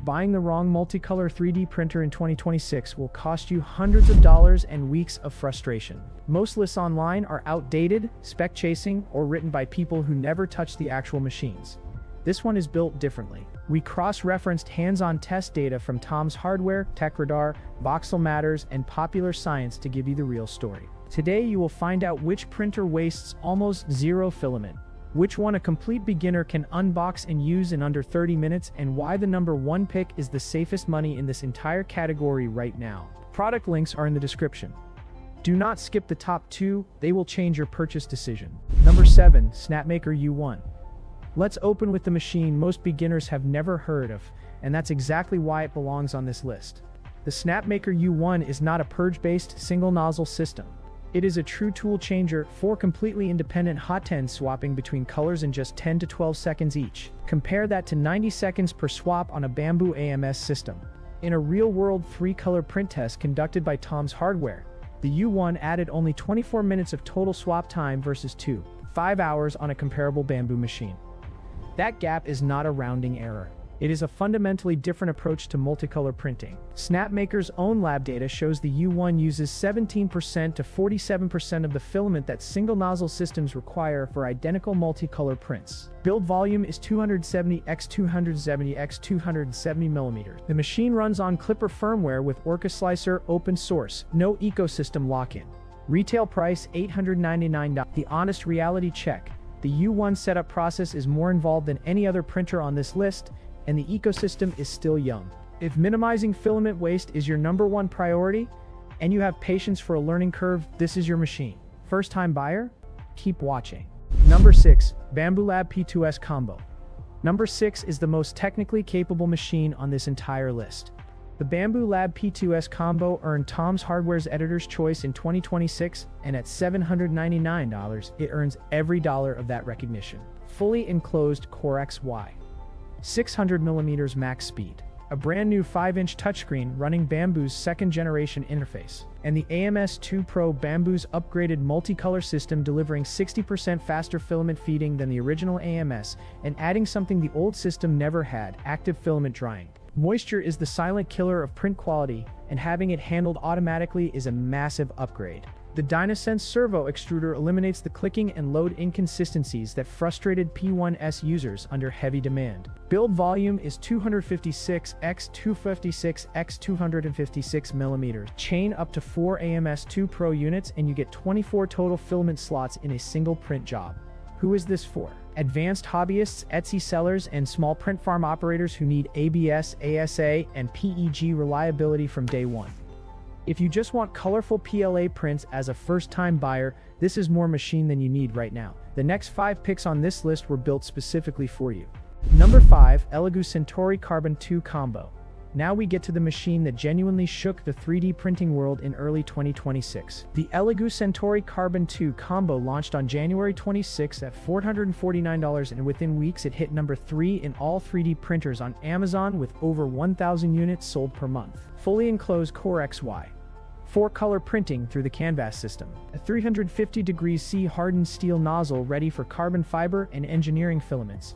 buying the wrong multicolor 3D printer in 2026 will cost you hundreds of dollars and weeks of frustration. Most lists online are outdated, spec chasing, or written by people who never touched the actual machines. This one is built differently. We cross-referenced hands-on test data from Tom's Hardware, TechRadar, Voxel Matters, and Popular Science to give you the real story. Today you will find out which printer wastes almost zero filament, which one a complete beginner can unbox and use in under 30 minutes, and why the #1 pick is the safest money in this entire category right now. Product links are in the description. Do not skip the top 2, they will change your purchase decision. Number 7, Snapmaker U1. Let's open with the machine most beginners have never heard of, and that's exactly why it belongs on this list. The Snapmaker U1 is not a purge-based single-nozzle system. It is a true tool changer, 4 completely independent hot ends swapping between colors in just 10 to 12 seconds each. Compare that to 90 seconds per swap on a Bambu AMS system. In a real-world 3-color print test conducted by Tom's Hardware, the U1 added only 24 minutes of total swap time versus 5 hours on a comparable Bambu machine. That gap is not a rounding error. It is a fundamentally different approach to multicolor printing. Snapmaker's own lab data shows the U1 uses 17% to 47% of the filament that single-nozzle systems require for identical multicolor prints. Build volume is 270 x 270 x 270 mm. The machine runs on Clipper firmware with OrcaSlicer open source, no ecosystem lock-in. Retail price $899. The honest reality check. The U1 setup process is more involved than any other printer on this list, and the ecosystem is still young. If minimizing filament waste is your #1 priority, and you have patience for a learning curve, this is your machine. First-time buyer? Keep watching. Number 6, Bambu Lab P2S Combo. Number 6 is the most technically capable machine on this entire list. The Bambu Lab P2S Combo earned Tom's Hardware's Editor's Choice in 2026, and at $799, it earns every dollar of that recognition. Fully enclosed Core XY. 600mm max speed, a brand new 5-inch touchscreen running Bambu's 2nd generation interface, and the AMS2 Pro, Bambu's upgraded multicolor system, delivering 60% faster filament feeding than the original AMS and adding something the old system never had: active filament drying. Moisture is the silent killer of print quality, and having it handled automatically is a massive upgrade. The DynaSense servo extruder eliminates the clicking and load inconsistencies that frustrated P1S users under heavy demand. Build volume is 256 x 256 x 256 mm. Chain up to 4 AMS2 Pro units and you get 24 total filament slots in a single print job. Who is this for? Advanced hobbyists, Etsy sellers, and small print farm operators who need ABS, ASA, and PEG reliability from day one. If you just want colorful PLA prints as a first-time buyer, this is more machine than you need right now. The next 5 picks on this list were built specifically for you. Number 5, Elegoo Centauri Carbon 2 Combo. Now we get to the machine that genuinely shook the 3D printing world in early 2026. The Elegoo Centauri Carbon 2 Combo launched on January 26 at $449, and within weeks it hit number 3 in all 3D printers on Amazon with over 1,000 units sold per month. Fully enclosed Core XY. 4-color printing through the canvas system. A 350 degrees C hardened steel nozzle ready for carbon fiber and engineering filaments.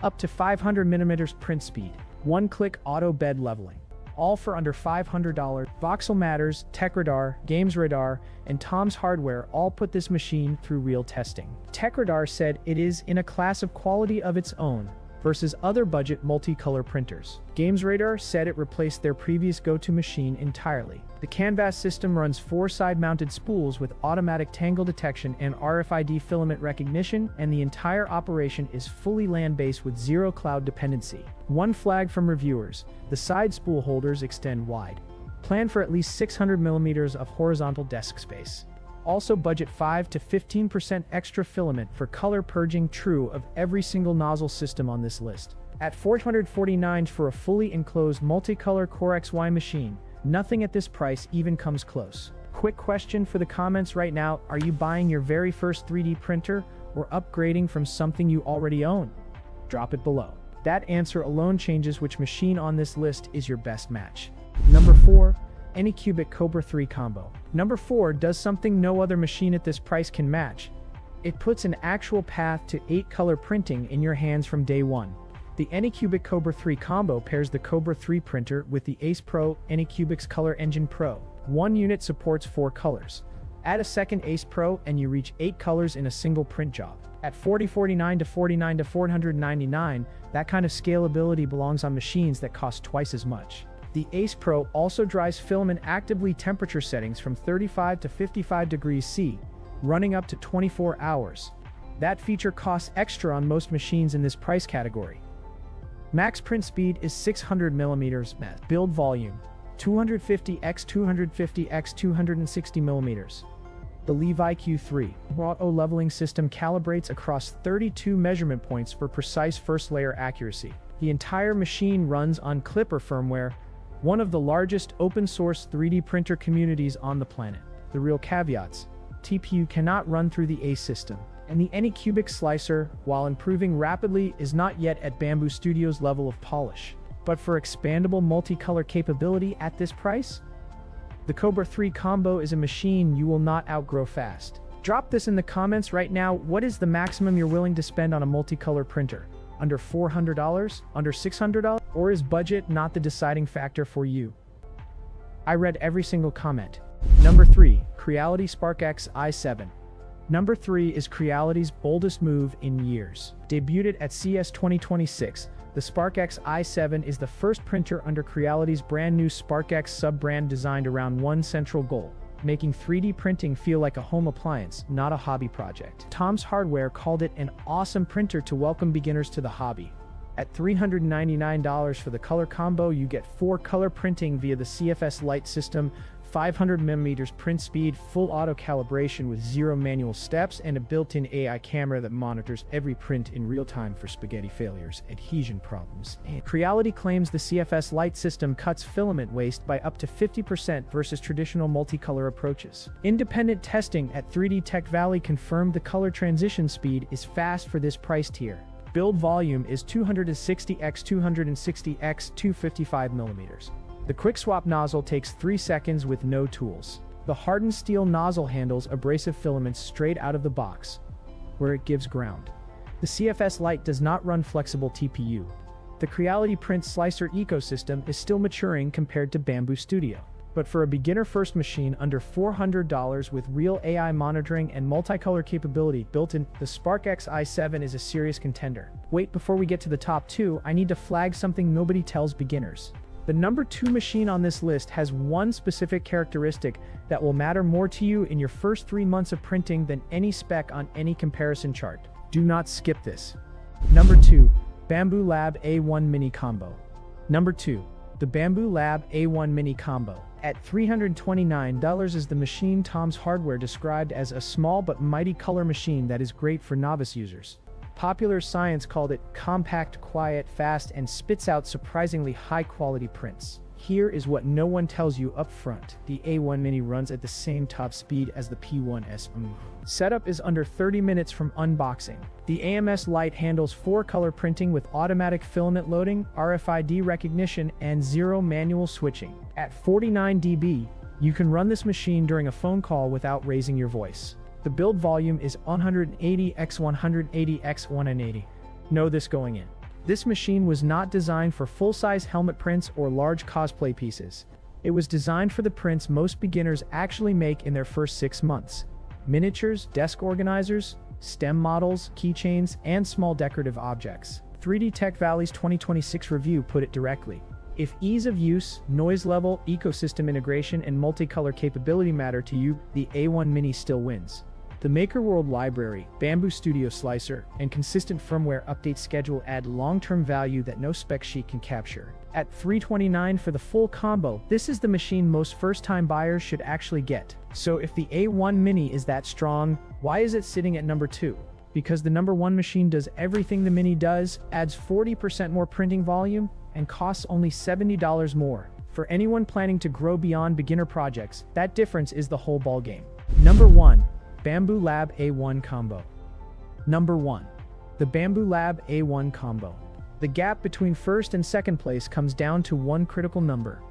Up to 500 mm print speed. 1-click auto bed leveling. All for under $500. Voxel Matters, TechRadar, GamesRadar, and Tom's Hardware all put this machine through real testing. TechRadar said it is in a class of quality of its own versus other budget multicolor printers. GamesRadar said it replaced their previous go-to machine entirely. The canvas system runs 4 side-mounted spools with automatic tangle detection and RFID filament recognition, and the entire operation is fully land-based with zero cloud dependency. One flag from reviewers: the side spool holders extend wide. Plan for at least 600 mm of horizontal desk space. Also budget 5 to 15% extra filament for color purging, true of every single nozzle system on this list. At $449 for a fully enclosed multicolor Core XY machine, nothing at this price even comes close. Quick question for the comments right now: are you buying your very first 3D printer or upgrading from something you already own? Drop it below. That answer alone changes which machine on this list is your best match. Number 4, Anycubic Kobra 3 Combo. Number 4 does something no other machine at this price can match. It puts an actual path to 8-color printing in your hands from day one. The Anycubic Kobra 3 combo pairs the Kobra 3 printer with the Ace Pro Anycubic's Color Engine Pro. One unit supports 4 colors. Add a second Ace Pro and you reach 8 colors in a single print job. At $4049 to $49 to $499, that kind of scalability belongs on machines that cost twice as much. The Ace Pro also dries film in actively temperature settings from 35 to 55 degrees C, running up to 24 hours. That feature costs extra on most machines in this price category. Max print speed is 600 mm. Build volume 250 x 250 x 260 mm. The Levi Q3 auto leveling system calibrates across 32 measurement points for precise first layer accuracy. The entire machine runs on Clipper firmware, one of the largest open source 3D printer communities on the planet. The real caveats: TPU cannot run through the Ace system, and the Anycubic slicer, while improving rapidly, is not yet at Bambu Studio's level of polish. But for expandable multicolor capability at this price, the Kobra 3 combo is a machine you will not outgrow fast. Drop this in the comments right now. What is the maximum you're willing to spend on a multicolor printer? Under $400? Under $600? Or is budget not the deciding factor for you? I read every single comment. Number 3, Creality SparkX i7. Number 3 is Creality's boldest move in years. Debuted at CES 2026, the SparkX i7 is the first printer under Creality's brand new SparkX sub-brand designed around one central goal: making 3D printing feel like a home appliance, not a hobby project. Tom's Hardware called it an awesome printer to welcome beginners to the hobby. At $399 for the color combo, you get 4 color printing via the CFS Lite system, 500 mm print speed, full auto calibration with 0 manual steps, and a built-in AI camera that monitors every print in real time for spaghetti failures, adhesion problems. And Creality claims the CFS Lite system cuts filament waste by up to 50% versus traditional multicolor approaches. Independent testing at 3D Tech Valley confirmed the color transition speed is fast for this price tier. Build volume is 260 x 260 x 255 mm. The quick swap nozzle takes 3 seconds with no tools. The hardened steel nozzle handles abrasive filaments straight out of the box, where it gives ground. The CFS Lite does not run flexible TPU. The Creality print slicer ecosystem is still maturing compared to Bambu Studio. But for a beginner-first machine under $400 with real AI monitoring and multicolor capability built in, the SparkX i7 is a serious contender. Wait, before we get to the top 2, I need to flag something nobody tells beginners. The number 2 machine on this list has one specific characteristic that will matter more to you in your first 3 months of printing than any spec on any comparison chart. Do not skip this. Number 2, Bambu Lab A1 Mini Combo. Number 2, the Bambu Lab A1 Mini Combo. At $329 is the machine Tom's Hardware described as a small but mighty color machine that is great for novice users. Popular Science called it compact, quiet, fast, and spits out surprisingly high-quality prints. Here is what no one tells you up front. The A1 Mini runs at the same top speed as the P2S. Setup is under 30 minutes from unboxing. The AMS Lite handles 4 color printing with automatic filament loading, RFID recognition, and 0 manual switching. At 49 dB, you can run this machine during a phone call without raising your voice. The build volume is 180 x 180 x 180. Know this going in. This machine was not designed for full-size helmet prints or large cosplay pieces. It was designed for the prints most beginners actually make in their first 6 months: miniatures, desk organizers, STEM models, keychains, and small decorative objects. 3D Tech Valley's 2026 review put it directly: if ease of use, noise level, ecosystem integration, and multicolor capability matter to you, the A1 Mini still wins. The MakerWorld library, Bambu Studio slicer, and consistent firmware update schedule add long-term value that no spec sheet can capture. At $329 for the full combo, this is the machine most first-time buyers should actually get. So if the A1 Mini is that strong, why is it sitting at number 2? Because the number 1 machine does everything the Mini does, adds 40% more printing volume, and costs only $70 more. For anyone planning to grow beyond beginner projects, that difference is the whole ballgame. Number 1. Bambu Lab A1 Combo. Number 1. The Bambu Lab A1 Combo. The gap between first and second place comes down to one critical number: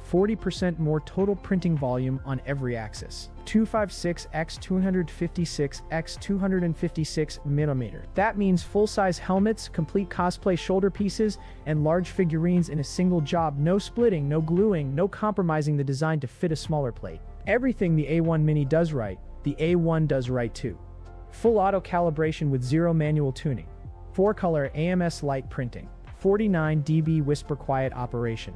40% more total printing volume on every axis. 256 x 256 x 256 mm. That means full-size helmets, complete cosplay shoulder pieces, and large figurines in a single job. No splitting, no gluing, no compromising the design to fit a smaller plate. Everything the A1 Mini does right, the A1 does right too. Full auto calibration with zero manual tuning. 4-color AMS light printing. 49 dB whisper quiet operation.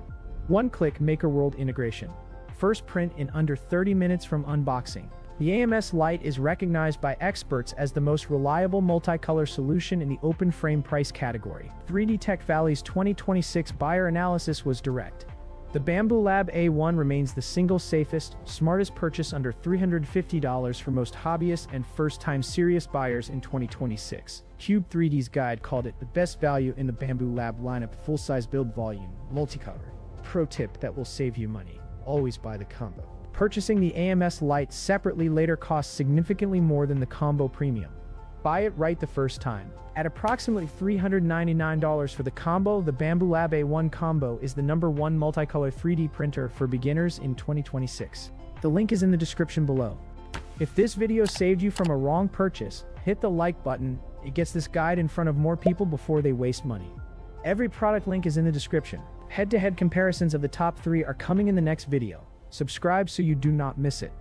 One-click Maker World integration. First print in under 30 minutes from unboxing. The AMS Lite is recognized by experts as the most reliable multicolor solution in the open frame price category. 3D Tech Valley's 2026 buyer analysis was direct. The Bambu Lab A1 remains the single safest, smartest purchase under $350 for most hobbyists and first-time serious buyers in 2026. Cube 3D's guide called it the best value in the Bambu Lab lineup. Full-size build volume, multicolor. Pro tip that will save you money: always buy the combo. Purchasing the AMS Lite separately later costs significantly more than the combo premium. Buy it right the first time. At approximately $399 for the combo, the Bambu Lab A1 Combo is the #1 multicolor 3D printer for beginners in 2026. The link is in the description below. If this video saved you from a wrong purchase, hit the like button. It gets this guide in front of more people before they waste money. Every product link is in the description. Head-to-head comparisons of the top 3 are coming in the next video. Subscribe so you do not miss it.